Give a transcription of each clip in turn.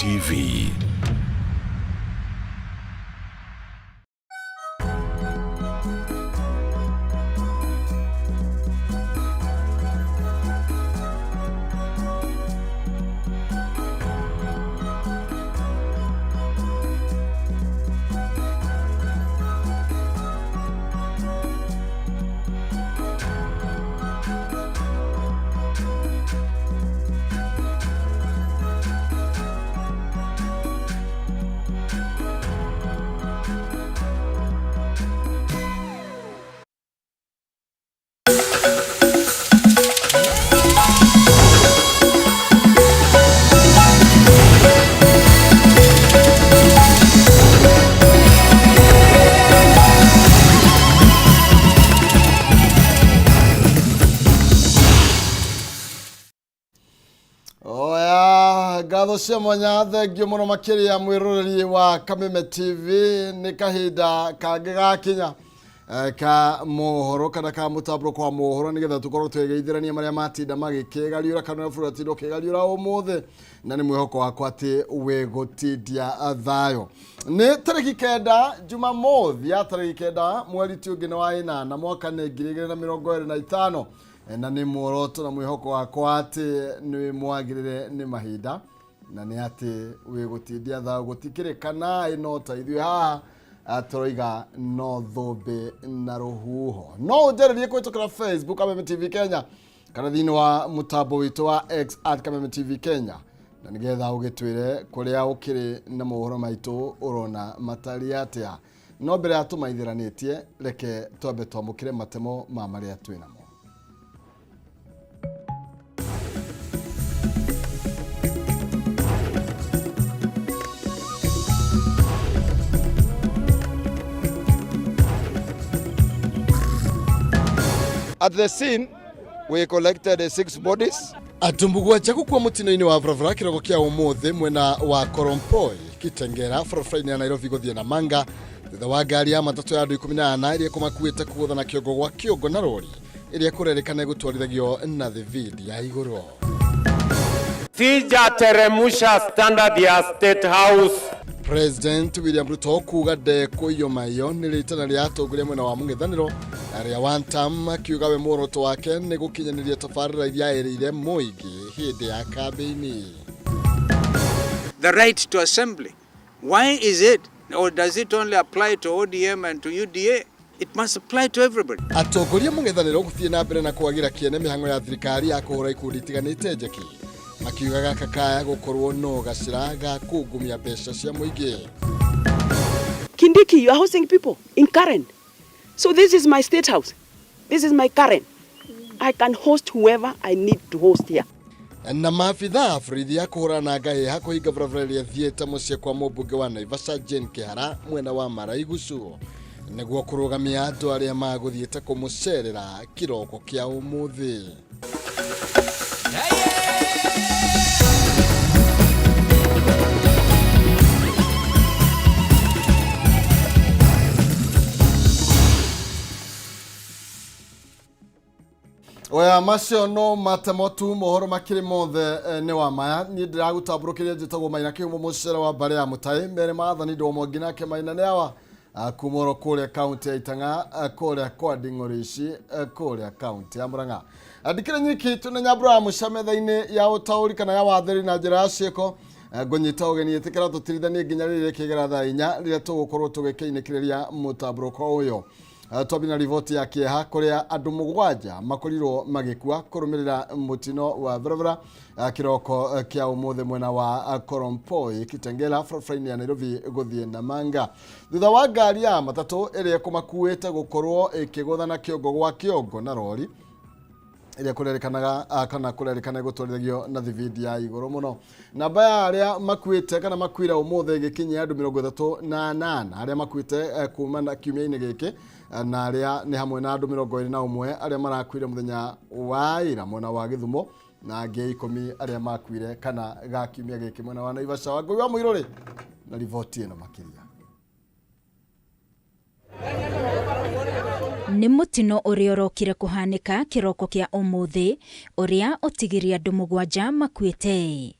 TV. Gatho cia mwanya thengio muno makiria mwiroreri wa Kameme TV ni kahinda kangi gakinya ka mohoro kana ka mutaburo kwa mohoro nigetha tukorwo twegeithirania maria matinda magikegariura kana bũrũri atindo kegariura umuthe na ni mwihoko wakwa ati wegutindia thayo ni tariki kenda Jumamothi ya tariki kenda mweri tiungine wa 8 mwaka ni 2025 na ni muoroto na mwihoko wakwa ati ni mwagirire ni mahinda na ni ati wegutindia thayo gutikirikana inota ithui haha atoroiga no thombe na ruhuho no njererie kwitukira Facebook Kameme TV Kenya kana thini wa mutambo witu wa X @Kameme TV Kenya na nigetha ugitwire kuria ukiri na mohoro maitu urona matari atia no mbere atumaithiranitie reke twambe twamukire matemo ma maria twinamo. At the scene, we collected 6 bodies. Atumbugwa chaku kwa mutino-ini wa Vrafra kiroko kia umuthe mwena wa Korompoi Kitengera Vrafra-ini ya Nairobi guthie na Manga thutha wa ngari ya matatu ya andu 18 iria kumakuite kuguthana kiongo gwa kiongo na rori iria kurerikana gutwarithagio na David ya iguru. Sija teremusha standard ya State House. President William Ruto kuga de kuyomayo nilitana ria atongoria mwena wa mung'ethaniro aria one term akiuga we muoroto wake ni gukinyaniria tabarira iria erire muingi hindi ya kambeni. The right to assembly, why is it, or does it only apply to ODM and to UDA? It must apply to everybody. Atongoria mung'ethaniro guthie na mbere na kwagira kiene mihango ya thirikari ya kuhura ikundi tiganite njeki makiuga gaka kaya gukorwo no gacira ga kungumia mbeca cia muingi. Kindiki, you are hosting people in Karen. So this is my state house. This is my Karen. I can host whoever I need to host here. Na maafitha Afrithi ya kuhura na ngai hakuhinga Vrafra thieta mucie kwa mubunge wa Naivasha Jane Kihara mwena wa Maraigucu niguo kurugamia andu aria maguthiete kumucerera kiroko kia umuthi. Oya macio no matemotu mohoro makiri mothe ni wa maya ni ndiragutamburukiria njitagwo Maina Kihumo mucere wa bare ya Mutai mere maathani ndo mongina ke Maina ni awa kumoro kule county ya Itanga kule kwa Dingorici kule county ya Murang'a adikire nyiki tunenya Abraham Shametha-ini ya utauri kana ya watheri na njira cieko gonyita ogeni etikira tutirithanie nginya rire kigera thaa 4 rire tugukorwo tugikiinikireria mutamburuko uyo. Twabina rivoti ya kieha kuria andu 7 makorirwo magikua kurumirira mutino wa Vrafra kiroko kia umuthe mwena wa Korompoi Kitengela Vrafra-ini ya Nairobi guthie na Manga thutha wa ngari ya matatu iria kumakuite gukorwo ikiguthana kiongo gwa kiongo na rori iria kurerikanaga kana kurerikana gutwarithagio na David ya iguru muno. Namba ya aria makuite kana makwira umuthe gikinya andu 38 aria makuite kuma na kiumia-ini giki na aria ni hamwe na andu 21 aria marakwire muthenya wa ira mwena wa Githumo na angi 10 aria makwire kana ga kiumia giki mwena wa Naivasha. Wangui wa Muiruri na rivoti ino makiria. Ni mutino uria urokire kuhanika kiroko kia umuthi uria utigiria andu 7 makuite.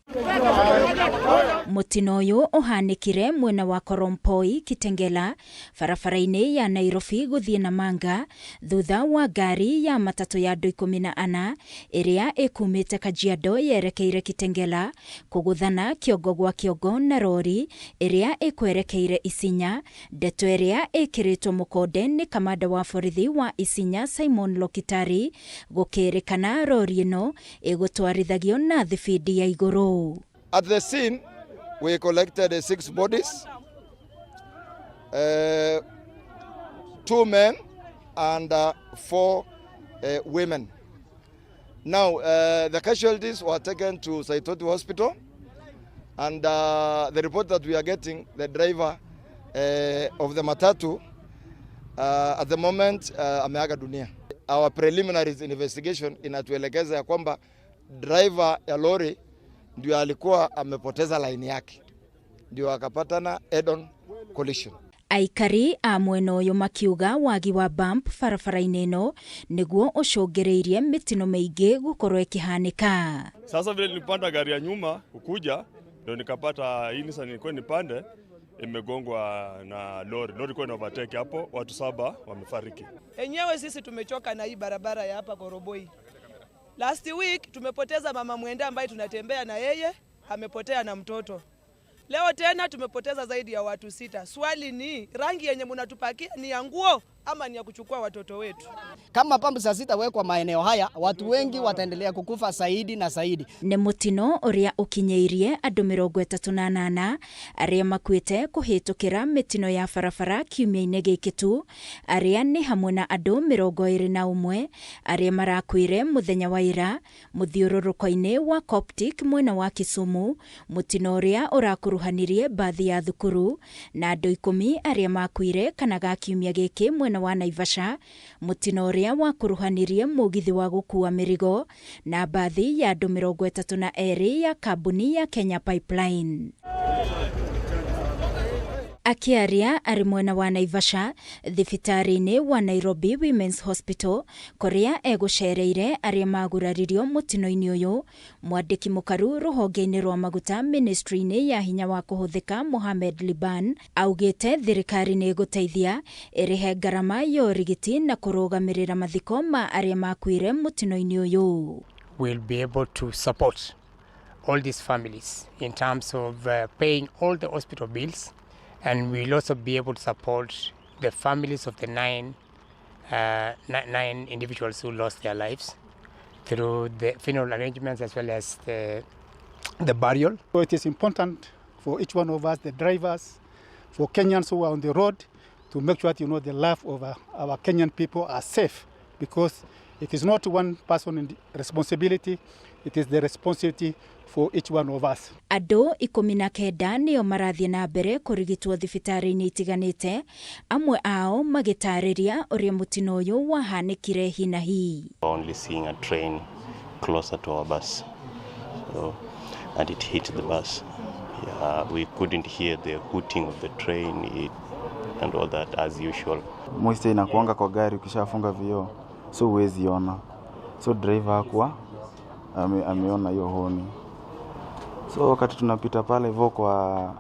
Mutino uyu uhanikire mwena wa Korompoi Kitengela barabara-ini ya Nairobi guthie Namanga thutha wa ngari ya matatu ya andu 14 iria ikumite Kajiado yerekeire Kitengela kuguthana kiongo gwa kiongo na rori iria ikwerekeire Isinya. Ndeto iria ikiritwo mukonde ni kamanda wa borithi wa Isinya Simon Lokitari gukirikana rori ino igutwarithagio na thibidi ya iguru. At the scene, we collected 6 bodies, 2 men and 4 women. Now, the casualties were taken to Saitoti Hospital, and the report that we are getting, the driver of the matatu, at the moment, ameaga dunia. Our preliminary investigation inatuelekeza ya kwamba driver ya lori ndio alikuwa amepoteza line yake, ndio akapatana head-on collision. Aikari a mwena uyu makiuga wagi wa bump barabara-ini ino niguo ucungireirie mitino miingi gukorwo ikihanika. Sasa vile nilipanda gari ya nyuma kukuja ndio nikapata hii Nissan ilikuwa nipande imegongwa na lori kwa overtake hapo, watu 7 wamefariki. Enyewe sisi tumechoka na hii barabara ya hapa Koroboi. Last week tumepoteza mama mwenda ambaye tunatembea na yeye, amepotea na mtoto. Leo tena tumepoteza zaidi ya watu 6. Swali ni rangi yenye mnatupakia ni ya nguo ama ni ya kuchukua watoto wetu? Kama pambu hazitawekwa maeneo haya, watu wengi wataendelea kukufa zaidi na zaidi. Ni mutino uria ukinyeirie andu 38 aria makuite kuhitukira mitino ya barabara kiumia-ini giki tu, aria ni hamwe na andu 21 aria marakuire muthenya wa ira muthiururuko-ini wa Coptic mwena wa Kisumu, mutino uria urakuruhanirie bathi ya thukuru, na andu 10 aria makuire kanaga kiumia giki mwena wa Naivasha, mutino uria wakuruhanirie mugithi wa gukua mirigo na bathi ya andu 32 ya kambuni ya Kenya Pipeline. Akiaria ari mwena wa Naivasha thibitari-ini wa Nairobi Women's Hospital kuria egucereire aria maguraririo mutino-ini uyu, mwandiki mukaru ruhonge-ini rwa maguta ministry-ini ya hinya wa kuhuthika Mohamed Liban augite thirikari ni guteithia irihe ngarama ya urigiti na kurugamirira mathiko ma aria makuire mutino-ini uyu. We'll be able to support all these families in terms of paying all the hospital bills. And we'll also be able to support the families of the 9 individuals who lost their lives through the funeral arrangements as well as the burial. So it is important for each one of us, the drivers, for Kenyans who are on the road, to make sure that, the life of our Kenyan people are safe, because it is not one person's responsibility, it is the responsibility for each one of us. Andu 19 nio marathie na mbere kurigitwo thibitari-ini itiganite, amwe ao magitariria uria mutino uyu wahanikire hinahi. Only seeing a train closer to our bus, and it hit the bus. We couldn't hear the hooting of the train and all that as usual. Moisture inakuanga kwa gari ukishafunga vioo, so huwezi ona. So driver hakuwa ameona hiyo honi. So wakati tunapita pale hivyo kwa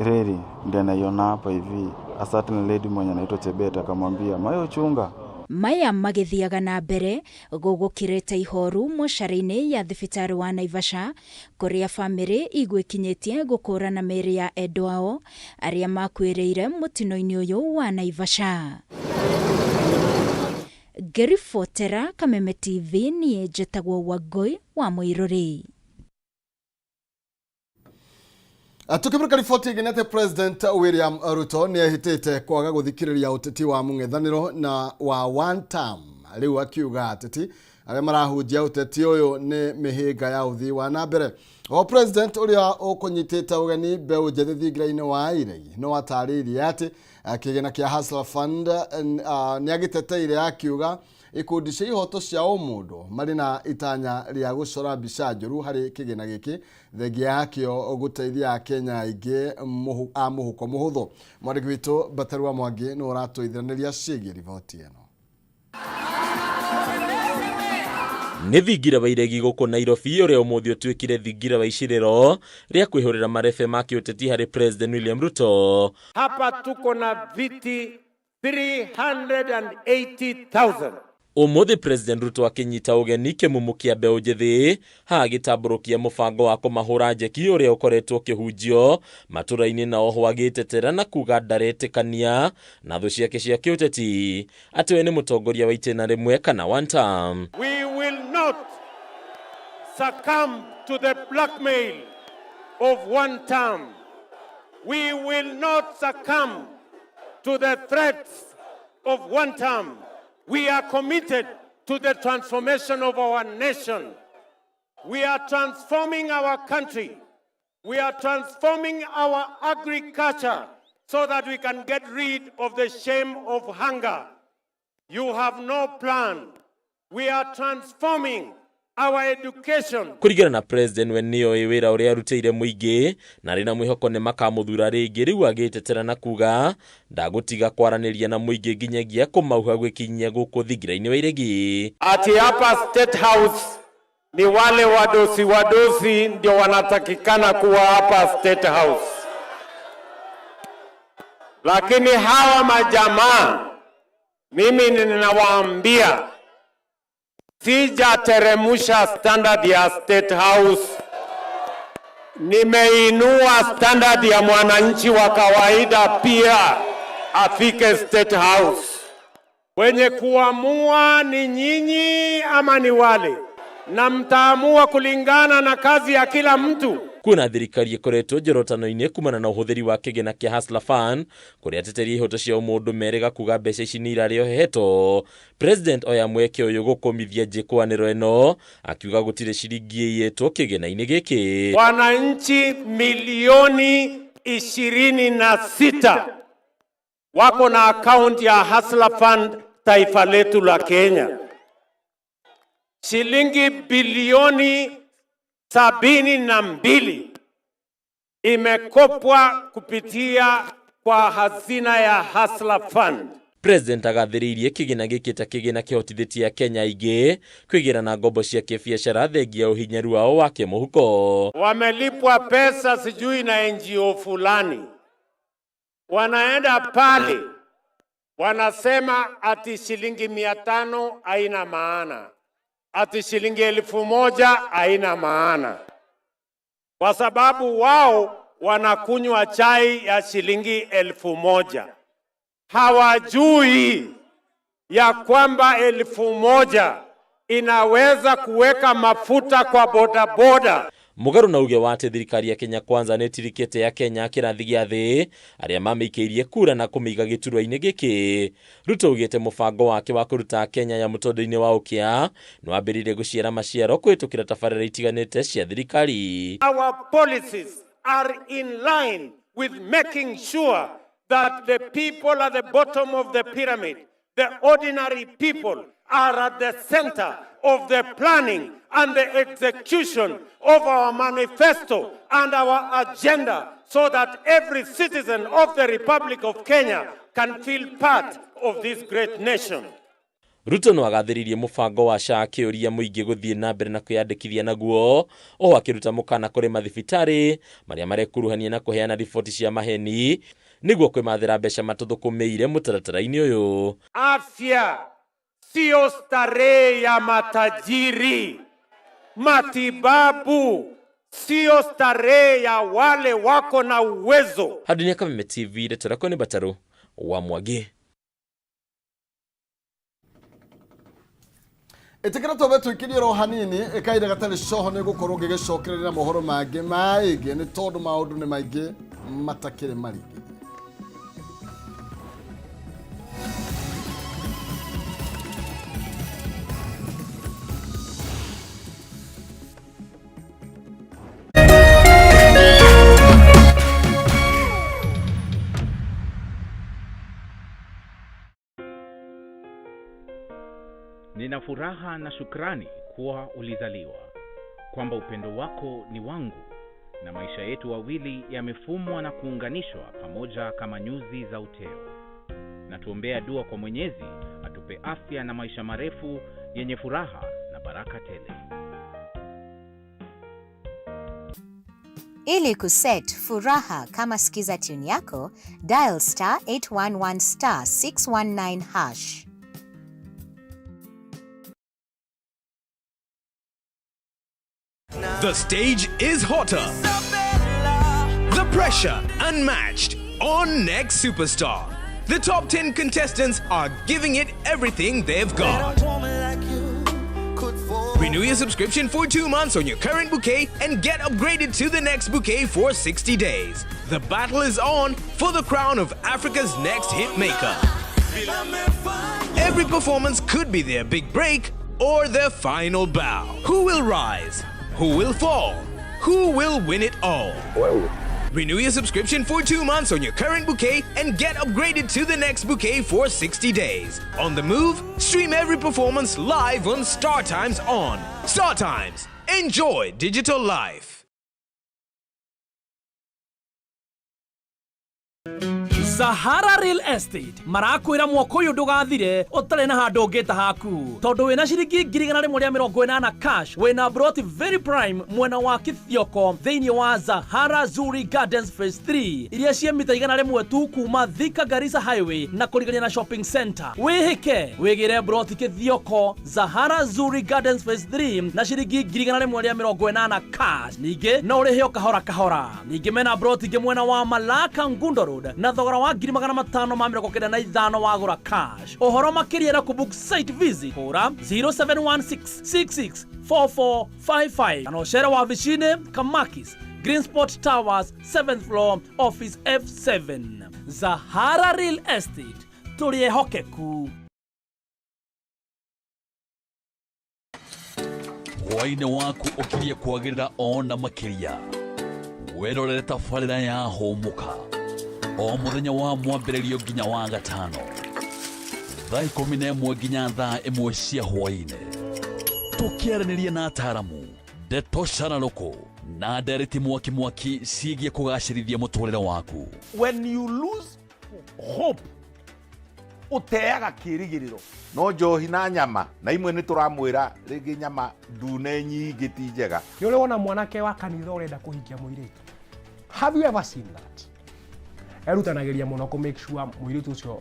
reli, ndio naiona hapa hivi a certain lady mwenye anaitwa Chebet akamwambia mayo chunga. Maya magithiaga na mbere gugukirite ihoru moshari-ini ya thibitari wa Naivasha kuria family igwikinyitie gukurana meri ya endwao aria makwiriire mutino-ini uyu wa Naivasha. Gerifotera Kameme TV ni jetagwo Wagoi wa Muiruri. Tukiburuka riboti igenete President William Ruto ni ahitite kwaga guthikiriria uteti wa mung'ethaniro na wa one term. Riu akiuga ateti aria marahunjia uteti uyu ni mihinga ya uthii wa nambere. O President uria ukunyitite ugeni mbeu njethi thingira-ini wa irei no ataririe ati kigena kia Hustler Fund ni agiteteire akiuga ikundi cia ihoto cia umundu mari na itanya ria gucora mbica njuru hari kigena giki thengia yakio guteithia Kenya aingi muhuko muhuthu. Mwandiki witu Batarwa Mwangi no uratuithiraniria ciĩgiĩ riboti ĩno. nĩ thingira wa iregi gũkũ Nairobi ũrĩa ũmũthĩ ũtuĩkire thingira wa icirĩro rĩa kwĩhũrĩra marebe ma kĩũteti harĩ President William Ruto. Hapa tuko na viti 380,000. Ũmũthĩ President Ruto akinyita ũgeni kĩmumu kĩa mbeũ njĩthĩ agĩtambũrũkia mũbango wa kũmahũra njeki ũrĩa ũkoretwo ũkĩhunjio matũra-inĩ na oho agĩtetera na kuga ndaretĩkania na thũ ciake cia kĩũteti atĩ we nĩ mũtongoria wa itĩna rĩmwe kana one term. We will not succumb to the blackmail of one term. We will not succumb to the threats of one term. We are committed to the transformation of our nation. We are transforming our country. We are transforming our agriculture so that we can get rid of the shame of hunger. You have no plan. We are transforming our education. Kũringana na President we nĩoĩ wĩra ũrĩa arutĩire mũingĩ na rĩna mwĩhoko nĩ makamũthura rĩngĩ, rĩu agĩtetera na kuga ndagũtiga kwaranĩria na mũingĩ nginyagia kũmauha gwĩkinyia gũkũ thingira-inĩ wa iregi. Ati hapa State House ni wale wadosi ndio wanatakikana kuwa hapa State House, lakini hawa majamaa mimi ninawaambia sijateremusha standard ya State House. Nimeinua standard ya mwananchi wa kawaida pia afike State House. Wenye kuamua ni nyinyi ama ni wale? Na mtaamua kulingana na kazi ya kila mtu. Kuna thirikari ĩkoretwo njorotano-inĩ kumana na ũhũthĩri wa kĩgĩna kĩa Hustler Fund kũrĩa ateteri ihoto cia mũndũ merega kuga mbeca ici nĩ irarĩ ohehetwo. President oya mweke ũyũ gũkũmithia njĩkwanĩro ĩno akiuga gũtirĩ ciringi ĩyĩtwo kĩgĩna-inĩ gĩkĩ. Wananchi milioni 26 wako na account ya Hustler Fund taifa letu la Kenya. Shilingi bilioni 72 imekopwa kupitia kwa hazina ya Hustler Fund. President agathĩrĩirie kĩgĩna gĩkĩ ta kĩgĩna kĩhotithĩtie Kenya aingĩ kwĩgira na ngombo cia kĩbiacara thengia ũhinyaru wao wa kĩmũhuko. Wamelipwa pesa sijui na NGO fulani, wanaenda pale wanasema ati shilingi 500 haina maana, ati shilingi 1000 haina maana, kwa sababu wao wanakunywa chai ya shilingi 1000. Hawajui ya kwamba 1000 inaweza kuweka mafuta kwa bodaboda. Mũgarũ na uge wa thirikari ya Kenya Kwanza nĩ tirikĩte ya Kenya kĩrathi gĩa thĩ arĩa mamĩikĩirie kura na kũmĩiga gĩturwa-inĩ gĩkĩ. Ruto ugĩte mũbango wake wa kũruta Kenya ya mũtondo-inĩ wa ũkĩa nĩ wambĩrĩirie gũciara maciaro kũhĩtũkĩra tabarĩra itiganĩte cia thirikari. Our policies are in line with making sure that the people at the bottom of the pyramid, the ordinary people, are at the center of the planning and the execution of our manifesto and our agenda, so that every citizen of the Republic of Kenya can feel part of this great nation. Ruto no agathĩrĩirie mũbango wa SHA akĩũria mũingĩ gũthiĩ na mbere na kwĩyandĩkithia naguo, o akĩruta mũkana kũrĩ mathibitarĩ marĩa marekuruhania na kũheana riboti cia maheni nĩguo kwĩmathĩra mbeca matũthũkũmĩire mũtaratara-inĩ ũyũ. Afya sio starehe ya matajiri. Matibabu sio starehe ya wale wako na uwezo. Hadunia Kameme TV ndeto ni Bataru wa Mwangi. Etikira tobe tuikirie rohanini ekaire gatari shoho ne gukorwo gigicokerera mohoro mangĩ maingĩ nĩ tondũ maũndũ nĩ maingĩ matakĩrĩ maringĩ. Nina furaha na shukrani kuwa ulizaliwa, kwamba upendo wako ni wangu, na maisha yetu wawili yamefumwa na kuunganishwa pamoja kama nyuzi za uteo. Na tuombea dua kwa Mwenyezi atupe afya na maisha marefu yenye furaha, na baraka tele. Ili kuset furaha kama sikiza tune yako, dial *811 *619#. The stage is hotter. The pressure unmatched on Next Superstar. The top 10 contestants are giving it everything they've got. Renew your subscription for 2 months on your current bouquet and get upgraded to the next bouquet for 60 days. The battle is on for the crown of Africa's next hit maker. Every performance could be their big break or their final bow. Who will rise? Who will fall? Who will win it all? Whoa. Renew your subscription for 2 months on your current bouquet and get upgraded to the next bouquet for 60 days. On the move, stream every performance live on Star Times on. Star Times. Enjoy digital life. Sahara Real Estate marakwira mwako uyu ndugathire utare na handu ngita haku tondu wina ciringi 180 cash wina brought very prime mwena wa Kithioko thiini wa Sahara Zuri Gardens Phase 3 iria cie mita 100 tu kuma Thika Garissa Highway na kurigania na shopping center. Wihike wigire brought Kithioko Sahara Zuri Gardens Phase 3 na ciringi 180 cash ninge no urihio kahora kahora. Ninge mena brought inge mwena wa Malaka Ngundo Road na thogora wa 595 wagura cash. Ohoro makiria na kubook site visit hora 0716664455 na oshera wa Vicine Kamakis Greensport Towers 7th floor office F7. Sahara Real Estate tulie hokeku. Waine waku ukirie kwagirira ona makiria werorere tafarira ya homuka o muthenya wa mwambĩrĩrio nginya wa gatano thaa 11 nginya thaa 1 cia hwaĩ-inĩ tũkĩaranĩria na ataramu Ndeto Shanaloko na Dereti Mwaki ciĩgiĩ kũgacĩrithia mũtũrĩre waku. When you lose hope uteaga kĩrigĩrĩro no njohi na nyama na imwe nĩ tũramwĩra rĩngĩ nyama ndune nyingĩ ti njega. Nĩ ũrĩ wona mwanake wa kanitha ũrenda kũhikia mũirĩtu? Have you ever seen that? Erutanagĩria mũno kũ make sure mũirĩtu ũcio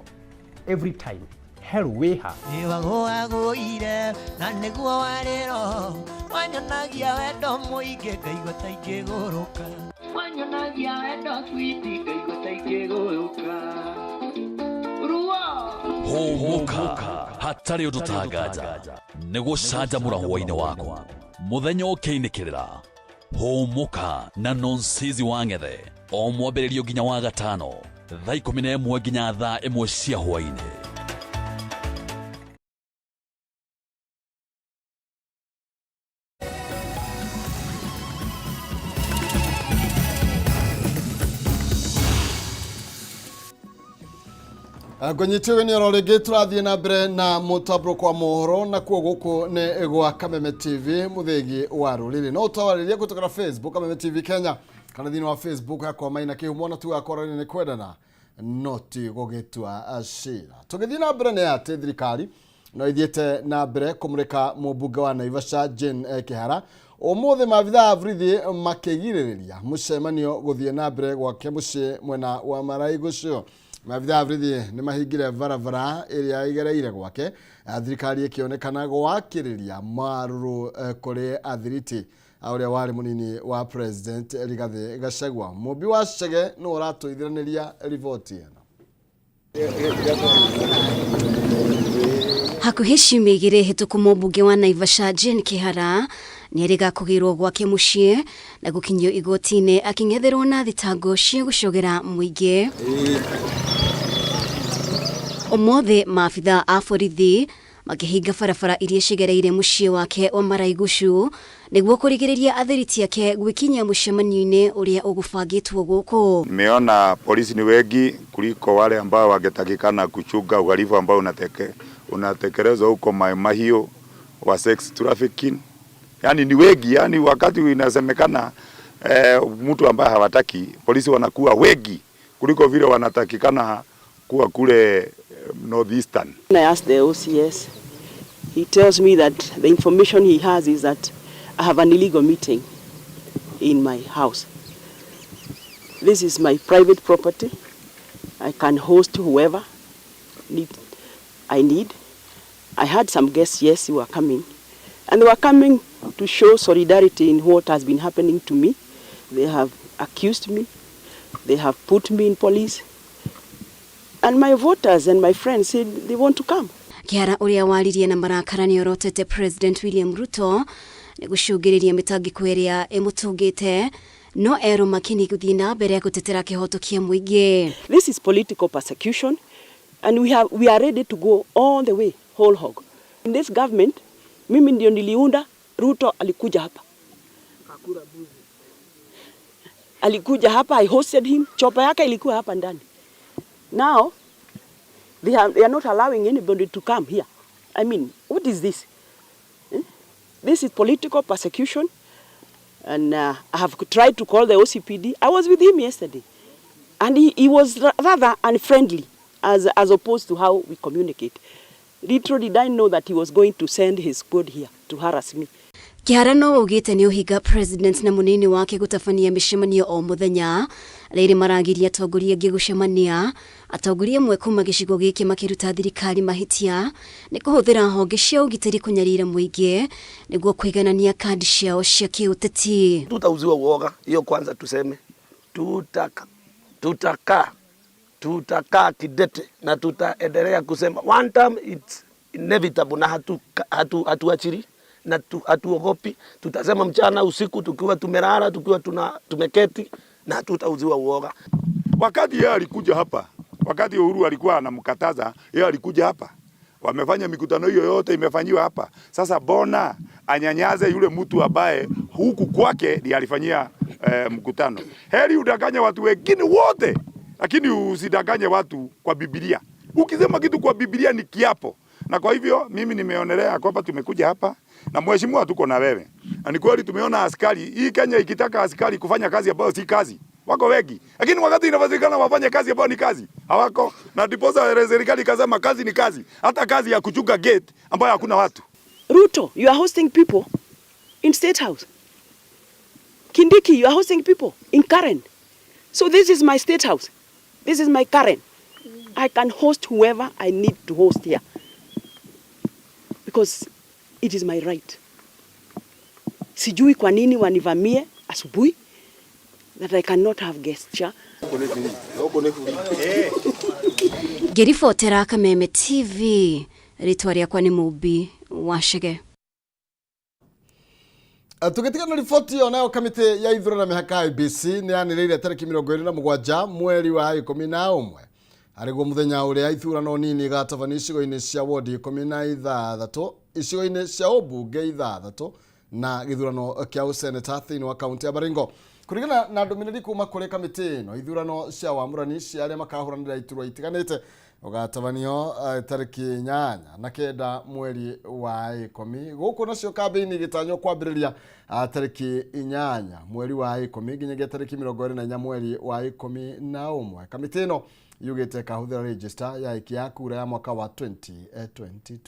every time hell wĩha nĩwagũagũire na nĩguo warĩro wanyonagia wendo mũingĩ ngaigua ta ingĩgũrũka wanyonagia wendo switi ngaigua ta ingĩgũrũka Homuka hatarĩ ũndũ tangaja nĩgũcanjamũra hwaĩ-inĩ waku mũthenya ũkĩinĩkĩrĩra Homuka na Nonsizi wa Ng'ethe o mwambĩrĩrio nginya wa gatano thaa 11 nginya thaa 1 cia hwaĩ-inĩ. Ngonyitiwe ni ororege turathie na mbere na mutabro kwa mohoro na kuo guku ni gwa Kameme TV muthegi wa ruriri no utawaririe kutoka Facebook Kameme TV Kenya kana thini wa Facebook yakwa Maina Kihumo na tu akorani ni kwendana noti gugitwa ashira tugithie na mbere ni ati thirikari no ithiete na mbere kumurika mubunge wa Naivasha Jane Kihara omothe mavitha avrithi makigiriria mucemanio guthie na mbere gwake mucii mwena wa Maraigocio. Mavitha avrithi ni mahingire varavara iria igereire gwake thirikari ikionekana gwakiriria maruru kuri athiriti auria wari munini wa president Rigathi Gachagua. Mubi wa Chege no uratuithiraniria ripoti eno. Hakuhi ciumia igĩrĩ hĩtũku mũmbunge wa Naivasha Jane Kihara nĩerĩga kũgĩrwo gwake mũciĩ na gũkinyio igoti-inĩ akĩng'etherwo na thitango cia gũcogera mũingĩ. Omothe maabitha a borithi makĩhinga barabara iria cigereire mũciĩ wake wa Maraigocu nĩguo kũrigĩrĩria athiriti ake gwikinya mũcemanio-inĩ ũrĩa ũgũbangĩtwo gũkũ. Nimeona polisi ni wengi kuliko wale ambao wangetakikana kuchunga uhalifu ambao unatekelezwa huko Mahio wa sex trafficking. Yani ni wengi, yani wakati inasemekana mtu ambaye hawataki polisi wanakuwa wengi kuliko vile wanatakikana kuwa kule northeastern. I asked the OCS He tells me that the information he has is that I have an illegal meeting in my house. This is my private property. I can host whoever I need. I had some guests, yes, who were coming. And they were coming to show solidarity in what has been happening to me. They have accused me. They have put me in police. And my voters and my friends said they want to come. Kiara uria waririe na marakara ni orotete President William Ruto ni gucungiriria mitangiko iria imutungite no ero makini guthii na mbere gutetera kihoto kia muingi. This is political persecution and we are ready to go all the way whole hog. In this government, mimi ndio niliunda. Ruto alikuja hapa. Alikuja hapa, I hosted him. Chopa yake ilikuwa hapa ndani. Now, they are not allowing anybody to come here. I mean, what is this? This is political persecution. And I have tried to call the OCPD. I was with him yesterday. And he was rather unfriendly as opposed to how we communicate. Literally didn't know that he was going to send his squad here to harass me. Kiharano ugite ni uhiga president na munini wake gutafania mishemanio o muthenya riri maragiria atongoria angi gucemania atongoria mwe kuma gicigo giki makiruta thirikari mahitia ni kuhuthira honge cia ugitiri kunyarira muingi niguo kwiganania kandi ciao cia kiuteti. Tutauziwa uoga hiyo kwanza tuseme tutaka kidete na tutaendelea kusema one time it's inevitable na hatuachiri na hatuogopi. Tutasema mchana usiku tukiwa tumelala tukiwa tumeketi na hatutauziwa uoga. Wakati yeye alikuja hapa, wakati Uhuru alikuwa anamkataza, yeye alikuja hapa. Wamefanya mikutano hiyo yote imefanywa hapa. Sasa bona anyanyaze yule mtu ambaye huku kwake ndiye alifanyia mkutano. Heri udanganye watu wengine wote, lakini usidanganye watu kwa Biblia. Ukisema kitu kwa Biblia ni kiapo. Na kwa hivyo mimi nimeonelea kwamba tumekuja hapa na mheshimiwa tuko na wewe. Na ni kweli tumeona askari, hii Kenya ikitaka askari kufanya kazi ambayo si kazi, wako wengi. Lakini wakati inawezekana wafanye kazi ambayo ni kazi, hawako. Na ndiposa serikali kasema kazi ni kazi. Hata kazi ya kuchunga gate ambayo hakuna watu. Ruto, you are hosting people in State House. Kindiki, you are hosting people in Karen. So this is my State House. This is my Karen. I can host whoever I need to host here. Because it is my right. Sijui kwa nini wanivamie asubuhi that I cannot have guests. Gerifotera Kameme TV ritwaria kwa ni Mubi Washege. Tukitika na ripoti onayo kamite ya ithuro na mihaka IBC ni aniriire tariki 27 mweri wa 11 ariguo muthenya uria ithurano nini gatabani icigo-ini cia wodi 16 icigo-ini cia ubunge 6 na githurano kia useneta thiini wa kaunti ya Baringo. Kurigana na ndumiriri kuma kuri kamite ino ithurano cia wamurani cia aria makahuranira iturwa itiganite ugatabanio tariki 8 na 9 mweri wa 10 guku nacio kambini gitanyo kwambiriria tariki 8 mweri wa 10 nginyagia tariki 24 mweri wa 11. Kamite ino yugite kahuthira register ya ikia kura ya mwaka wa 2022.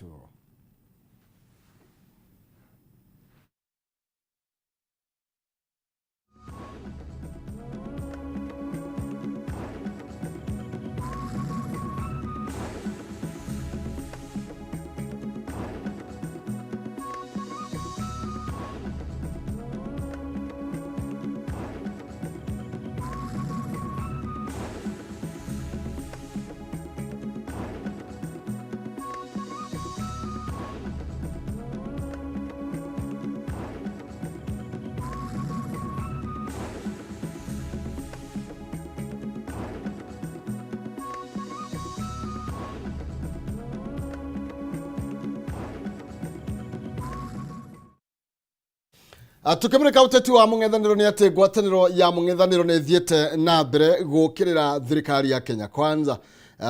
Tukimrika uteti wa mung'ethaniro ni ati ngwataniro ya mung'ethaniro ni thiete na mbere gukirira thirikari ya Kenya Kwanza.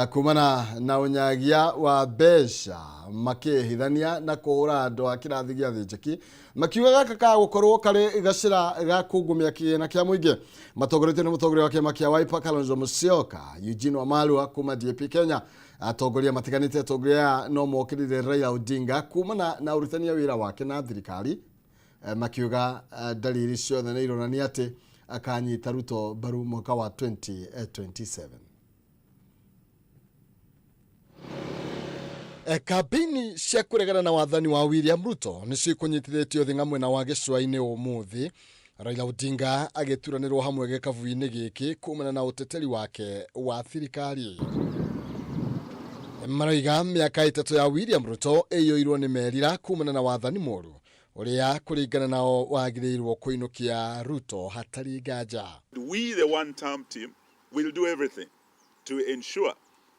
kumana na unyagia wa besha makihithania na kura andu a kirathi gia thijeki makiuga gaka ka gukorwo kari gacira ga kungumia kigina kia muingi matongorete ni mutongoria wa kiama kia Wiper Kalonzo Musyoka Eugene Wamalwa kuma DAP Kenya atongoria matiganite atongoria no mokirire Raila Odinga kumana na urutania wira wake na thirikari makiuga dalili ciothe ni ironania ati akanyita Ruto baru mwaka wa 2027. Kabini cia kuregana na wathani wa William Ruto ni cikunyitithitio thi ngamwe na wa gicua-ini umuthi Raila Odinga agituranirwo hamwe gikavu-ini giki kumana na uteteri wake wa thirikari. Maraiga miaka 3 ya William Ruto eyoirwo ni merira kumana na wathani moru uria kuringana nao wagirirwo kuinukia Ruto hatari nganja. We the one-term team will do everything to ensure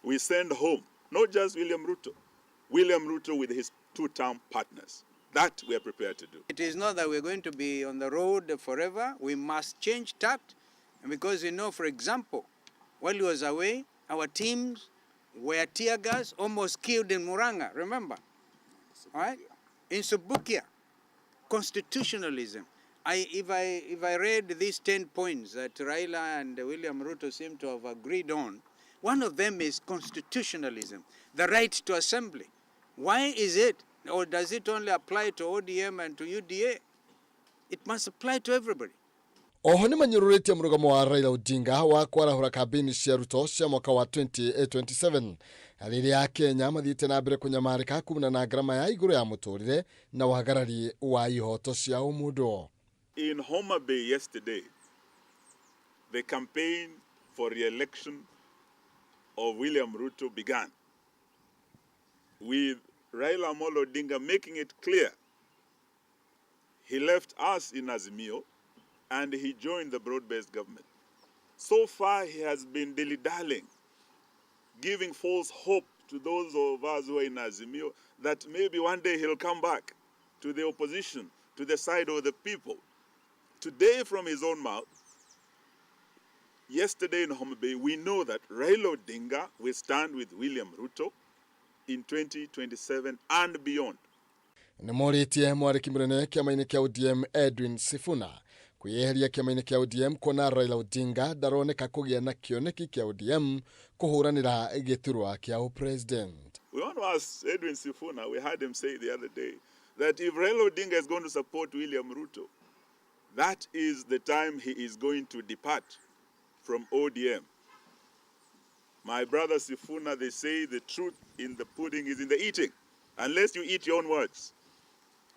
we send home not just William Ruto with his two-term partners. That we are prepared to do. It is not that we're going to be on the road forever. We must change tact. And because for example, while he was away, our teams were tear gas, almost killed in Muranga, remember? All right? In Subukia, constitutionalism. If I read these 10 points that Raila and William Ruto seem to have agreed on, one of them is constitutionalism, the right to assembly. Why is it, or does it only apply to ODM and to UDA? It must apply to everybody. Oho ni manyururite mrugamo wa Raila Odinga wa kwarahura kabini cia Ruto cia mwaka wa 2027. Ariri ya Kenya mathite na mbere kunyamarika kumana na grama ya iguru ya muturire na wagarari wa ihoto cia umundo. In Homa Bay yesterday, the campaign for re-election of William Ruto began, with Raila Amolo Odinga making it clear he left us in Azimio and he joined the broad-based government. So far he has been dilly-dallying, giving false hope to those of us who are in Azimio that maybe one day he'll come back to the opposition, to the side of the people. Today, from his own mouth, yesterday in Homa Bay, we know that Raila Odinga will stand with William Ruto in 2027 and beyond. Nimoritie mwariki munene kiama-ini kia ODM Edwin Sifuna kuyeheria kiama-ini kia ODM kuona Raila Odinga daroneka kugia na kioneki kia ODM kuhuranira giturwa kia president. We want to ask Edwin Sifuna, we heard him say the other day, that if Raila Odinga is going to support William Ruto, that is the time he is going to depart from ODM. My brother Sifuna, they say the truth in the pudding is in the eating, unless you eat your own words.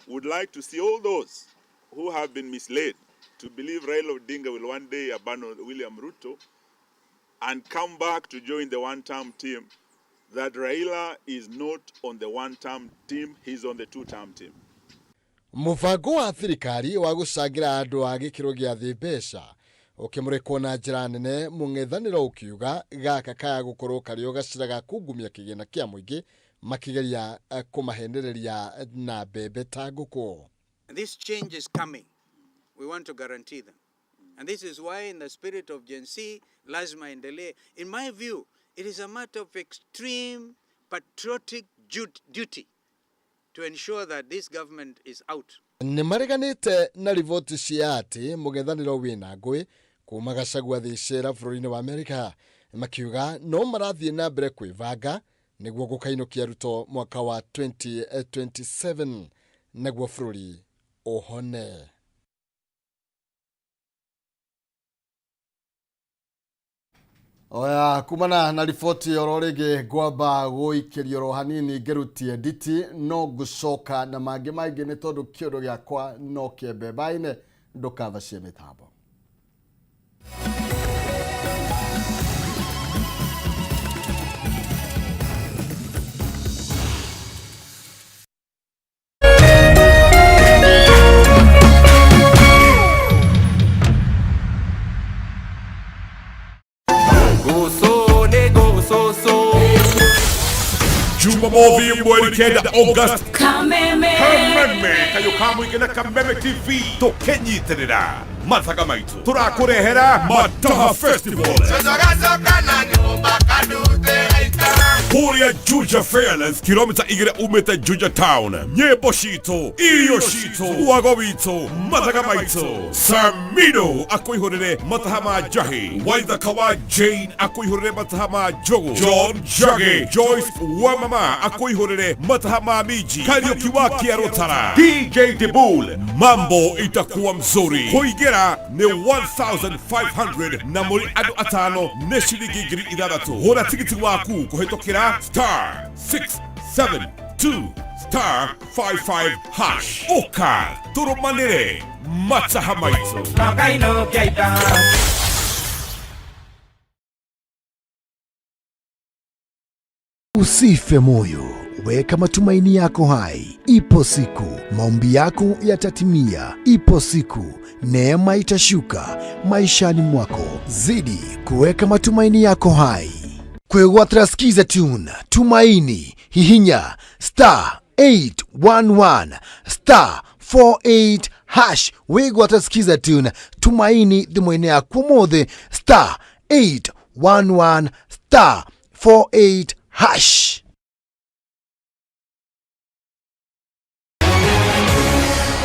Would like to see all those who have been misled to believe Raila Odinga will one day abandon William Ruto and come back to join the one-term team, that Raila is not on the one-term team, he's on the two-term team. Mufango wa thirikari wa gucangira andu a gikiro gia thi mbeca ukimurikwo na njira nene mung'ethaniro ukiuga gaka kaya gukorwo kario gacira ga kungumia kigina kia muingi makigeria kumahendereria na bebe ta nguku. This change is coming. We want to guarantee them. And this is why, in the spirit of Gen Z, lazima endelee. In my view, it is a matter of extreme patriotic duty to ensure that this government is out. Nimariganite na rivoti cia ati mugethaniro wina ngui kuma Gachagua thicera bũrũri-inĩ wa Amerika makiuga no marathie na mbere kwivanga niguo gukainukia Ruto mwaka wa 2027 naguo bũrũri uhone. Oya kumana na rifoti ororege gwamba guikirio ro hanini ngerutie nditi no gucoka na mangi maingi ni tondu kiondo giakwa no kiembebaine ndukathacie mitambo. Jumamosi mwelekea August Kameme kayo kamwigena Kameme TV tukenyitirira mathaga maitu turakurehera Mataha Festival. Huria Juja Fairlands kilomita igire umete Juja Town. Nyebo shito, iyo shito, wagobito, matagamaito. Samido akuihurire matahama jahi. Waida kawa Jane akuihurire matahama jogo. John Jage, Joyce Wamama akuihurire matahama miji. Karaoke wa Kiarotara. DJ Debul, mambo itakuwa mzuri. Kuigera ni 1,500 na muri adu atano neshirigi giri idadatu. Hora tikiti waku kuhetokera *672 *55# Oka Toromanere Matahamaito. Usife moyo, weka matumaini yako hai. Ipo siku maombi yako yatatimia. Ipo siku neema itashuka maishani mwako. Zidi kuweka matumaini yako hai. Kwegwatira skiza tune tumaini hihinya *811 *48# wegwatira skiza tune tumaini thimwe-ini yaku mothe *811 *48#.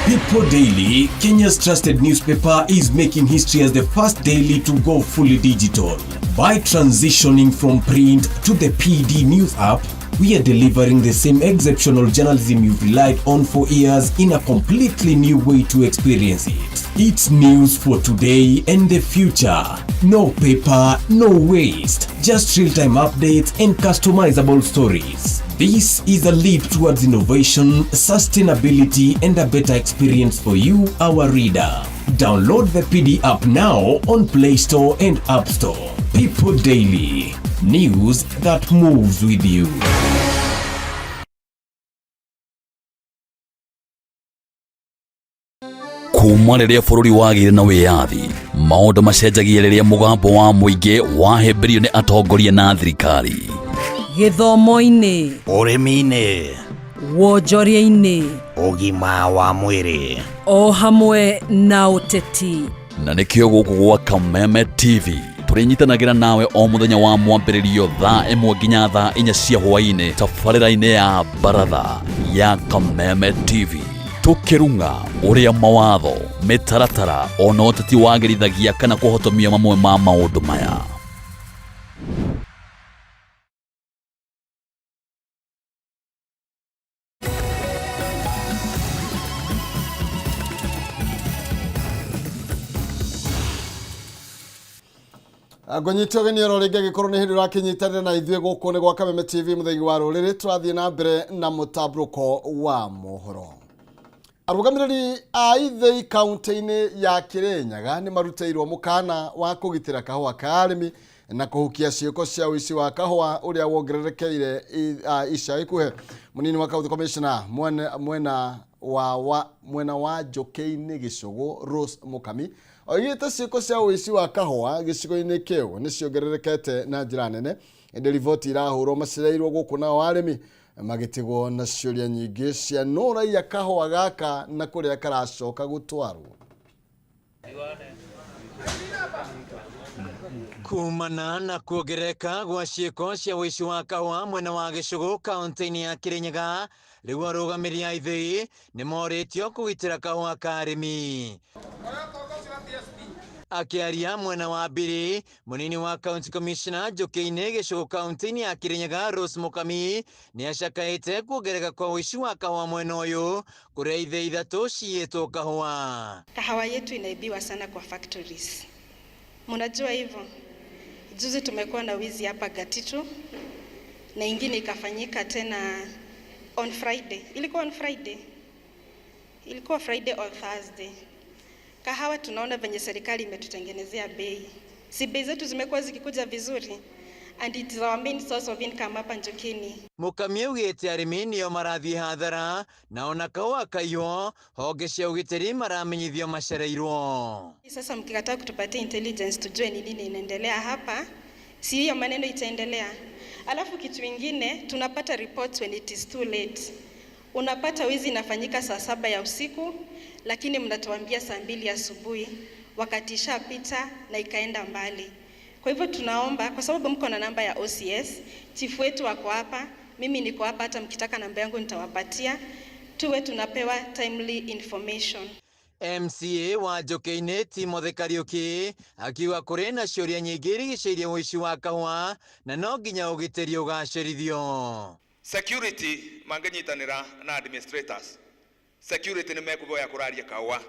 People Daily, Kenya's trusted newspaper, is making history as the first daily to go fully digital. By transitioning from print to the PD News app, we are delivering the same exceptional journalism you've relied on for years in a completely new way to experience it. It's news for today and the future. No paper, no waste. Just real-time updates and customizable stories. This is a leap towards innovation, sustainability, and a better experience for you, our reader. Download the PD app now on Play Store and App Store. People Daily. News that moves with you. Kuma rĩrĩa bũrũri wagĩire na wĩyathi, maũndũ macenjagia rĩrĩa mũgambo wa mũingĩ wahĩmbĩrio nĩ atongoria na thirikari. Gĩthomo-inĩ, ũrĩmi-inĩ, wonjoria-inĩ, ũgima wa mwĩrĩ, o hamwe na ũteti. Na nĩkĩo gũkũ gwa Kameme TV tũrĩnyitanagĩra nawe o mũthenya wa mwambĩrĩrio thaa 1 nginya thaa 4 cia hwaĩ-inĩ tabarĩra-inĩ ya Baratha ya Kameme TV. Tukirunga ũrĩa mawatho, mĩtaratara ona ũteti wagĩrithagia kana kũhotomia mamwe ma maũndũ maya. Ngonyitio genioro ringi gikorwo ni hindu rakinyitanira na ithuĩ gũkũ nĩ gwa Kameme TV mũthegi wa rũrĩrĩ. Tũrathiĩ na mbere na mũtambũrũko wa mohoro. Arũgamĩrĩri a ithĩi kaunti-inĩ ya Kirinyaga nĩ marutĩirwo mũkana wa kũgitĩra kahũa ka arĩmi na kũhukia ciĩko cia ũici wa kahũa ũrĩa wongererekeire ica ikuhĩ. Mũnini wa County Commissioner mwena wa Njũkĩ-inĩ Gĩcũgũ Rose Mũkami oigĩte ciĩko cia ũici wa kahũa gĩcigo-inĩ kĩu nĩ ciongererekete na njĩra nene. Ĩndĩ riboti irahũrwo macireirwo gũkũ nao arĩmi magĩtigwo na ciũria nyingĩ cia no raiya kahũa gaka na kũrĩa karacoka gũtwarwo. Kumana na kuongereka gwa ciĩko cia ũici wa kahũa mwena wa Gĩcũgũ kaunti-inĩ ya Kirinyaga, rĩu arũgamĩrĩri a ithĩi nĩ morĩtio kũgitĩra kahũa ka arĩmi. Akiaria mwena wa Mbiri, munini wa County Commissioner Njũkĩ-inĩ Gĩcũgũ kaunti-inĩ ya Kirinyaga Rose Mũkami nĩ acakaĩte kuongereka kwa ũici wa kahũa mwena ũyũ kũrĩa ithĩi ithatũ ciĩtwo kahũa. Kahawa yetu inaibiwa sana kwa factories. Mnajua hivyo? Juzi tumekuwa na wizi hapa Gatitu na ingine ikafanyika tena on Friday. Ilikuwa on Friday. Ilikuwa Friday or Thursday. Kahawa tunaona venye serikali imetutengenezea bei. Si bei zetu zimekuwa zikikuja vizuri and it is our main source of income hapa Njũkĩ-inĩ. Mũkami augĩte arĩmi nĩo marathiĩ hathara na ona kahũa kaiywo honge cia ũgitĩri maramenyithio macereirwo. Sasa mkikataa kutupatia intelligence tujue ni nini inaendelea hapa, si hiyo maneno itaendelea. Alafu kitu kingine tunapata reports when it is too late. Unapata wizi inafanyika saa 7 ya usiku lakini mnatuambia saa 2 asubuhi wakati ishapita na ikaenda mbali. Kwa hivyo tunaomba, kwa sababu mko na namba ya OCS, chief wetu wako hapa, mimi niko hapa, hata mkitaka namba yangu nitawapatia, tuwe tunapewa timely information. MCA wa Njoki-inĩ Timothy Kariuki akiuga kũrĩ na ciũria nyingĩ irigicĩirie ũici wa kahũa na no nginya ũgitĩri ũgacĩrithio. Security mangenyitanĩra na administrators. Security nĩ mekũboya kũraria kahũa.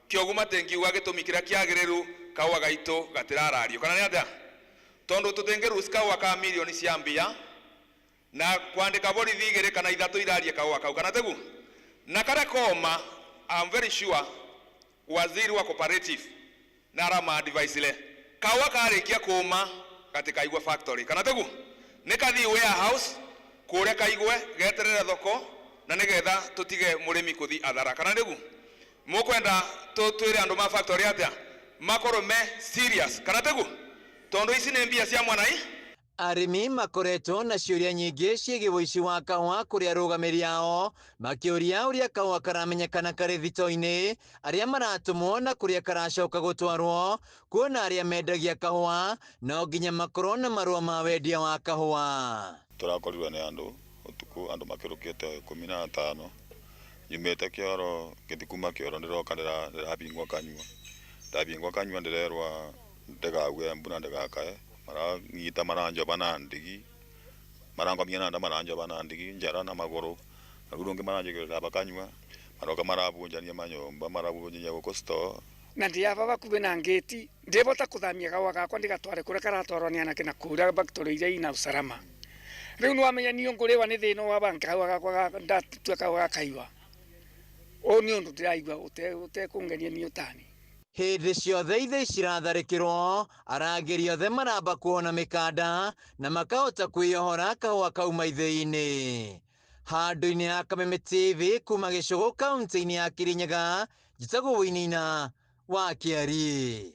Kĩogu matengiuga gĩtũmi kĩrĩa kĩagĩrĩru kahũa gaitũ gatirarario. Kana nĩ atĩa? Tondũ tũtingĩruci kahũa ka milioni cia mbia na kwandĩka borithi igĩrĩ kana ithatũ irarie kahũa kau. Kana tegu? Na kare koma, I'm very sure waziri wa cooperative na rama advice le kawa karikia kuma katika igwe factory kana tegu nikathi warehouse kure kaigwe geterera thoko na nigetha tutige murimi kuthi athara kana tegu mukwenda twire andu ma factory atia makoro me serious kana tegu tondu ici ni mbia cia mwana Arĩmi makoretwo na ciũria nyingĩ ciĩgiĩ ũici wa kahũa kũrĩ arũgamĩrĩri ao makĩũria ũrĩa kahũa karamenyekana karĩ thito-inĩ, arĩa maratũmwo na kũrĩa karacoka gũtwarwo, kuona arĩa mendagia kahũa no nginya makorwo na marũa ma wendia wa kahũa. Tũrakorirwo nĩ andũ ũtukũ andũ makĩrũkĩte 15 nyumĩte kĩoro ngĩthi kuma kĩoro ndĩroka ndĩrabingwo kanyua ndĩrerwa ndĩgague mbuna ndĩgakae maranyita maranjoba na ndigi marangomia na maranjoba na ndigi njara na magoro agurungi maranjigirira bakanywa maroka marabunjania manyomba marabunjania guko store na ndiaba bakuwe na ngeti ndibota kuthamia gawa gakwa ndigatware kure karatwarwo ni anake na kura factory iria ina usalama riu no amenya ni ongorewa ni thino wa banka gawa gakwa ndatweka gakaiwa o ni undu ndiraigwa utekungenia ni utani. Hĩndĩ ciothe ithe ciratharĩkĩrwo, arangĩri othe maramba kuona mĩkanda na makahota kwĩyohora kahũa kauma ithĩ-inĩ. Handũ-inĩ ya Kameme TV kuma Gĩcũgũ kaunti-inĩ ya Kirinyaga, njĩtagwo Wĩnina wa Kĩarie.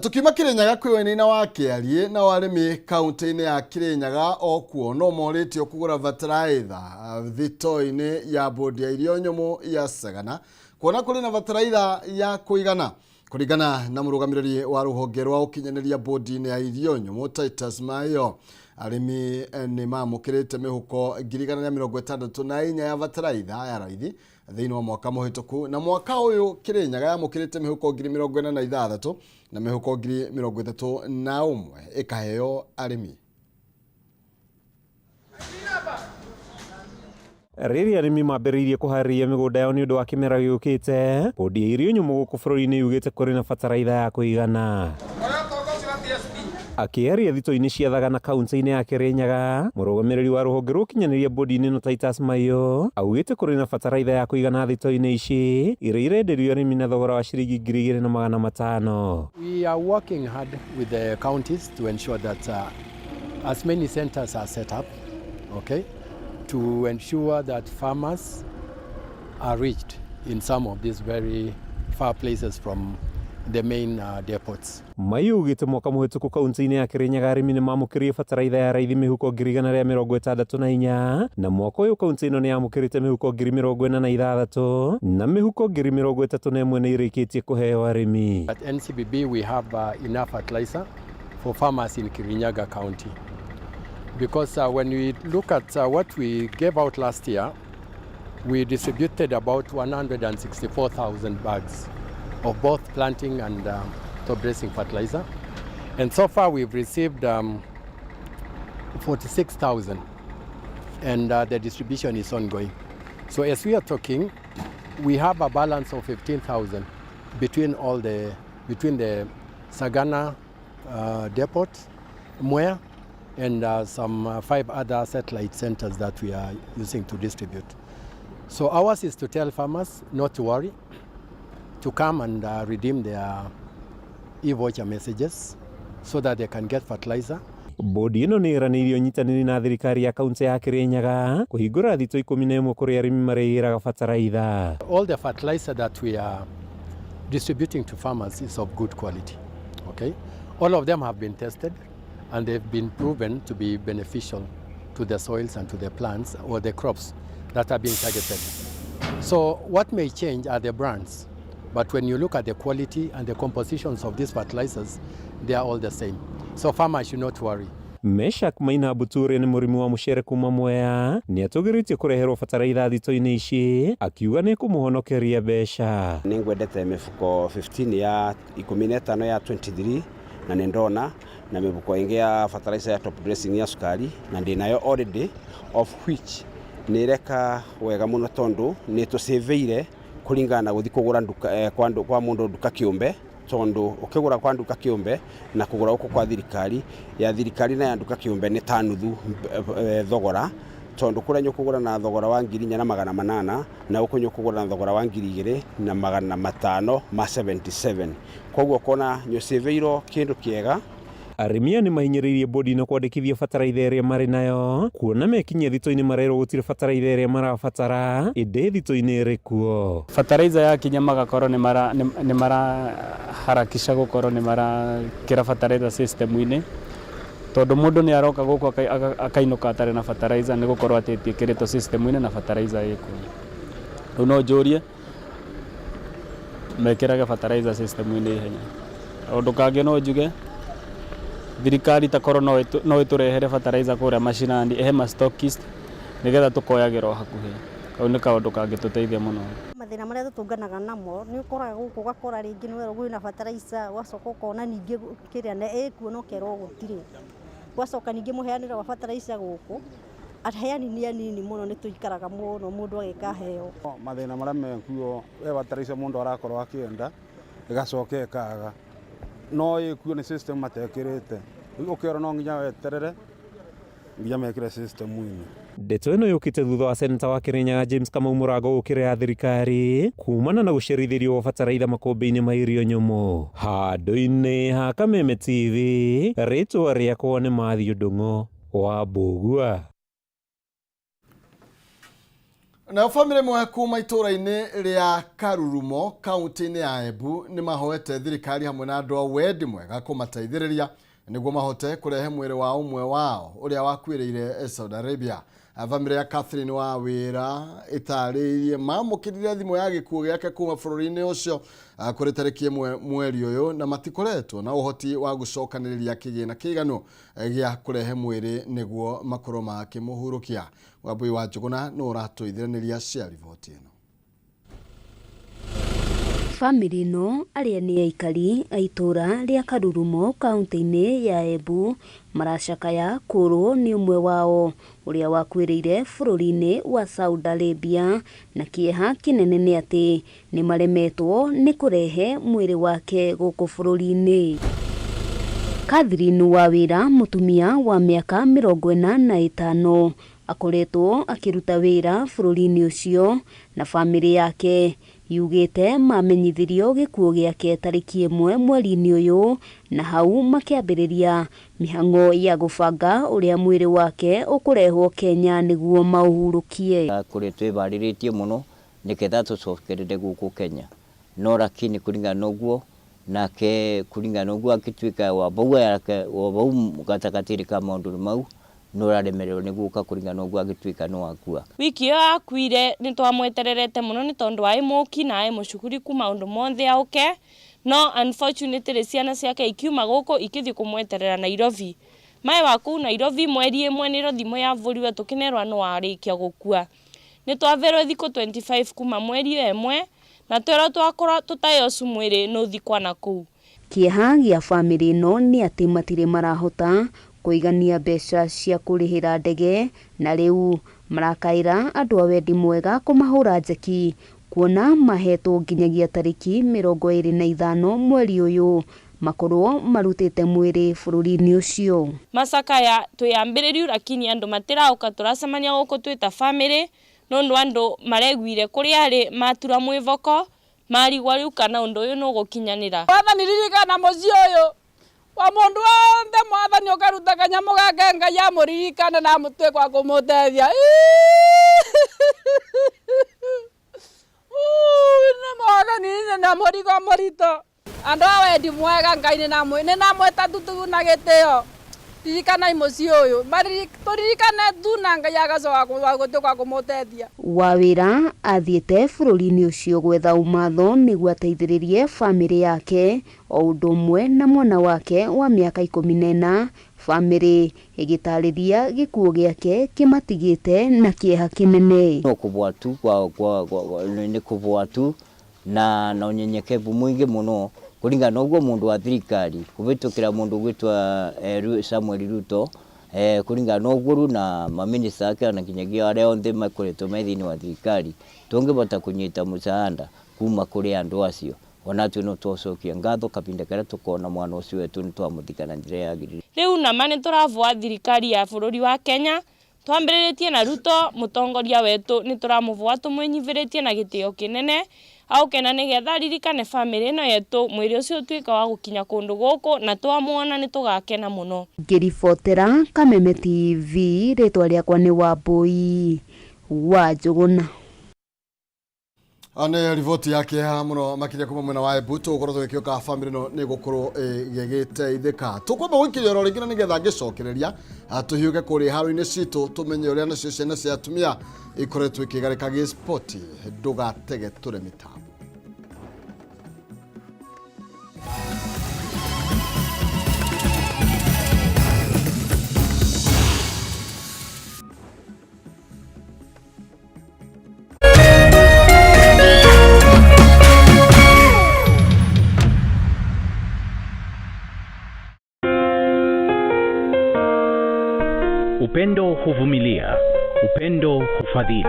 Tukiuma Kirinyaga kwĩ Wĩnina wa Kĩarie na arĩmi kaunti-inĩ ya Kirinyaga okuo no morĩtio kũgũra bataraitha thito-inĩ ya bodi ya irio nyũmũ ya Sagana kuona kũrĩ na bataraitha ya kũigana kũringana na mũrũgamĩrĩri wa rũhonge rwa ũkinyanĩria bodi-inĩ ya irio nyũmũ Titus Mayo. Arĩmi nĩ mamũkĩrĩte mĩhuko 164 ya bataraitha ya raithi thĩinĩ wa mwaka mũhĩtũku, na mwaka ũyũ Kirinyaga yamũkĩrĩte mĩhuko 46 na mĩhuko 31 ĩkaheo arĩmi. Rĩrĩa arĩmi mambĩrĩirie kũharĩria mĩgũnda yao nĩ ũndũ wa kĩmera gĩũkĩte, bodi ya irio nyũmũ gũkũ bũrũri-inĩ yugĩte kũrĩ na bataraitha ya kũigana. Akĩaria thito-inĩ cia Thagana kaunti-inĩ ya Kirinyaga, mũrũgamĩrĩri wa rũhonge rwa ũkinyanĩria bodi-inĩ no Titus Mayo augĩte kũrĩ na bataraitha ya kũigana thito-inĩ ici iria irenderio arĩmi na thogora wa ciringi 2,500. We are working hard with the counties to ensure that as many centers are set up, okay, to ensure that farmers are reached in some of these very far places from the main depots. Mayo ugĩte mwaka mũhĩtũku kaunti-inĩ ya Kirinyaga arĩmi nĩ mamũkĩrĩe bataraitha ya raithi mĩhuko 164 na mwaka ũyũ kaunti ĩno nĩ yamũkĩrĩte mĩhuko 46 na mĩhuko 31 nĩ ĩrĩkĩtie kũheo arĩmi. At NCBB we have enough fertilizer for farmers in Kirinyaga County. Because when we look at what we gave out last year, we distributed about 164,000 bags of both planting and top dressing fertilizer. And so far we've received 46,000 and the distribution is ongoing. So as we are talking, we have a balance of 15,000 between the Sagana depot, Mwea, and some 5 other satellite centers that we are using to distribute. So ours is to tell farmers not to worry, to come and redeem their e-voucher messages so that they can get fertilizer. Bodi ĩno nĩ ĩranĩirio nyitanĩri na thirikari ya kaunti ya Kirinyaga kũhingũra thito 11 kũrĩ arĩmi marĩgĩraga bataraitha. All the fertilizer that we are distributing to farmers is of good quality. Okay? All of them have been tested and they've been proven to be beneficial to the soils and to the plants or the crops that are being targeted. So what may change are the brands, but when you look at the quality and the compositions of these fertilizers, they are all the same. So farmers should not worry. Meshak Maina Buture ni murimu wa mucere kuma Mwea ni atugiritie kureherwo bataraitha thito-ini ici akiuga ni kumuhonokeria mbeca. Ningwendete mifuko 15 ya 15 ya 23 na nindona na mifuko ingi ya fertilizer ya top dressing ya sukari na ndinayo already of which nireka wega muno tondu ni tuseveire kuringana na guthi kugura nduka kwa mundu nduka kiumbe tondu ukigura kwa nduka kiumbe na kugura uko kwa thirikari na ya nduka kiumbe ni tanuthu thogora tondu kura nyukugura na thogora wa 4,800 na uko nyukugura na thogora wa 2,500 ma 77 koguo kona nyoseveiro kindu kiega. Arĩmi ni mahinyĩrĩirie bodi na kwandĩkithia bataraitha ĩrĩa marĩ nayo kuona mekinyia thito-inĩ marerwo gũtirĩ bataraitha ĩrĩa marabatara ĩndĩ thito-inĩ ĩrĩ kuo. Bataraitha ya kinya magakorwo nĩ maraharakisha gũkorwo nĩ marakĩra bataraitha system-inĩ tondu mundu ni aroka guku akainuka atari na fertilizer ni gukorwo atiĩkĩrĩtwo system-inĩ na fertilizer ĩkuo. Rĩu no njũrie mekĩrage fertilizer system-inĩ ihenya. Ũndũ kangĩ no njuge thirikari takorwo no ĩtũrehere fertilizer kũrĩa mashinani ehe ma stockist nigetha tukoyagĩra o hakuhĩ. Kau nĩ kaũndũ kangĩtũteithia mũno. Mathĩna marĩa tũtũnganaga namo nĩ ũkoraga gũkũ ũgakora rĩngĩ nĩ werwo gwĩna fertilizer ũgacoka ũkona ningĩ kĩrĩa ĩkuo no kerwo gũtirĩ. Ũgacoka ningĩ mũheanĩre wa fertilizer gũkũ aheani nĩ anini mũno nĩ tũikaraga mũno mũndũ agĩkaheo. Mathĩna marĩa mekuo we fertilizer mũndũ arakorwo akĩenda ĩgacoka ĩkaga no ĩkuo nĩ system matekĩrĩte. Ũkĩora no nginya weterere nginya mekĩre system-inĩ. Ndeto ĩno yũkĩte thutha wa seneta wa Kirinyaga James Kamau Mũrango gũkĩrĩra thirikari kumana na gũcerithĩrio wa bataraitha makũmbĩ-inĩ ma irio nyũmũ. Handũ-inĩ ha Kameme TV, rĩtwa rĩakwa nĩ Mathiũ Ndung'u wa Mbũgua. Na family mwe kuma itura-inĩ rĩa Karurumo kaunti-inĩ ya Embu nĩ mahoete thirikari hamwe na andũ a wendi mwega kũmateithĩrĩria nĩguo mahote kũrehe mwĩrĩ wa ũmwe wao ũrĩa wakuĩrĩire Saudi Arabia. Family ya Catherine wa wĩra ĩtarĩirie mamũkĩrire thimũ ya gĩkuũ gĩake kuma bũrũri-inĩ ũcio kũrĩ tarĩki 1 mweri ũyũ na matikoretwo na ũhoti wa gũcokanĩrĩria kĩgĩna kĩiganu gĩa kũrehe mwĩrĩ nĩguo makorwo makĩmũhurũkia. Wambui wa Njũgũna nĩ ũratũithiranĩria cia riboti ĩno. Family no arĩa nĩ aikari a itũra rĩa Karurumo kaunti-inĩ ya Embu maracakaya kũrwo nĩ ũmwe wao ũrĩa wakuĩrĩire bũrũri-inĩ wa Saudi Arabia na kĩeha kĩnene nĩ atĩ nĩ maremetwo nĩ kũrehe mwĩrĩ wake gũkũ bũrũri-inĩ. Catherine wa wĩra mũtumia wa mĩaka 45 akoretwo akĩruta wĩra bũrũri-inĩ ũcio na family yake yugĩte mamenyithirio gĩkuũ gĩake tarĩki 1 mweri-inĩ ũyũ na hau makĩambĩrĩria mĩhang'o ya gũbanga ũrĩa mwĩrĩ wake ũkũrehwo Kenya nĩguo maũhurũkie. Kũrĩ twĩbarĩrĩtie mũno nĩgetha tũcokerere gũkũ Kenya no lakini kũringana ũguo nake kũringana ũguo akĩtuĩka wa bau gatagatĩ ka maũndũ mau no raremererwo nĩ gũka kũringana ũguo agĩtuĩka no akua. Wiki ĩyo akuire nĩ twamwetererete mũno nĩ tondũ wa mũki na mũcukuri kuma maũndũ mothe auke no unfortunately ciana ciake ikiuma gũkũ ikĩthiĩ kũmweterera Nairobi. Mai wa kũu Nairobi mweri 1 nĩ thimũ yavũriwe tũkĩnerwa no arĩkia gũkua. Nĩ twaverwo thikũ 25 kuma mweri 1 na twero twakora tũtayocu mwĩrĩ no thikwa na kũu. Kĩeha gĩa family no nĩ atĩ matirĩ marahota kũigania mbeca cia kũrĩhĩra ndege na rĩu marakaĩra andũ a wendi mwega kũmahũra njeki kuona mahetwo nginyagia tarĩki 25 mweri ũyũ makorwo marutĩte mwĩrĩ bũrũri-inĩ ũcio. Macakaya twĩambĩrĩriu lakini andũ matirauka turacemania gũkũ twĩta family nondu andũ maregwire kũrĩa arĩ matura mwĩvoko marigwa rĩu kana ũndũ ũyũ no gũkinyanĩra. Wathani ririkana mũciĩ ũyũ wa mũndũ wothe mwathani ũkaruta kanyamũ gake Ngai amũririkane na mũtuĩke wa kũmũteithia. Nĩ mwathani na mũrigo mũritũ andũ a wendi mwega Ngai nĩ namwĩta tutugu na gĩtĩo ririkana imuci uyu turirikane tu na Ngai agacoka gutuka kumutethia. Wawira athiete bururi-ini ucio gwetha umatho niguo ateithiririe family yake o undu umwe na mwana wake wa miaka 14, family igitariria gikuo giake kimatigite na kieha kinene. No kubwa tu ni kubwa tu na unyenyekevu mwingi muno kuringa noguo mundu wa thirikari kubitukira mundu gwitwa Samuel Ruto kuringa noguo na maminista ake na kinyagia aria onthe makoretwo methini wa thirikari tungibota kunyita musaanda kuma kuri andu acio ona tu no twocokia ngatho kapinda karia tukona mwana ucio wetu ni twamuthikana njira yagirire. Riu na mane turavua thirikari ya bururi wa Kenya twambiritie na Ruto mutongoria wetu ni turamuvua tumwenyiviritie na gitio kinene au kena nigetha ririkane family no yetu mwiri ucio twika wa gukinya kundu guku na twamuona ni tugakena muno. Ngiribotera Kameme TV, ritwa riakwa ni Wambui wa Njuguna. Ane rivoti yake ha muno makinya kuma mwena wa Embu tugukorwo tugikioka family no ni gukorwo igigiteithika tukwamba gwikiria ro ringina nigetha ngicokereria tuhiuge kuri haro-ini citu tumenye uria nacio ciana cia atumia ikoretwo ikigarika gi sport ndugatege ture mitambo. Upendo huvumilia, upendo hufadhili,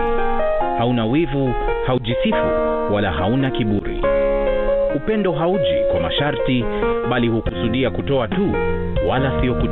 hauna wivu, haujisifu, wala hauna kiburi. Upendo hauji kwa masharti, bali hukusudia kutoa tu, wala sio kuchukua.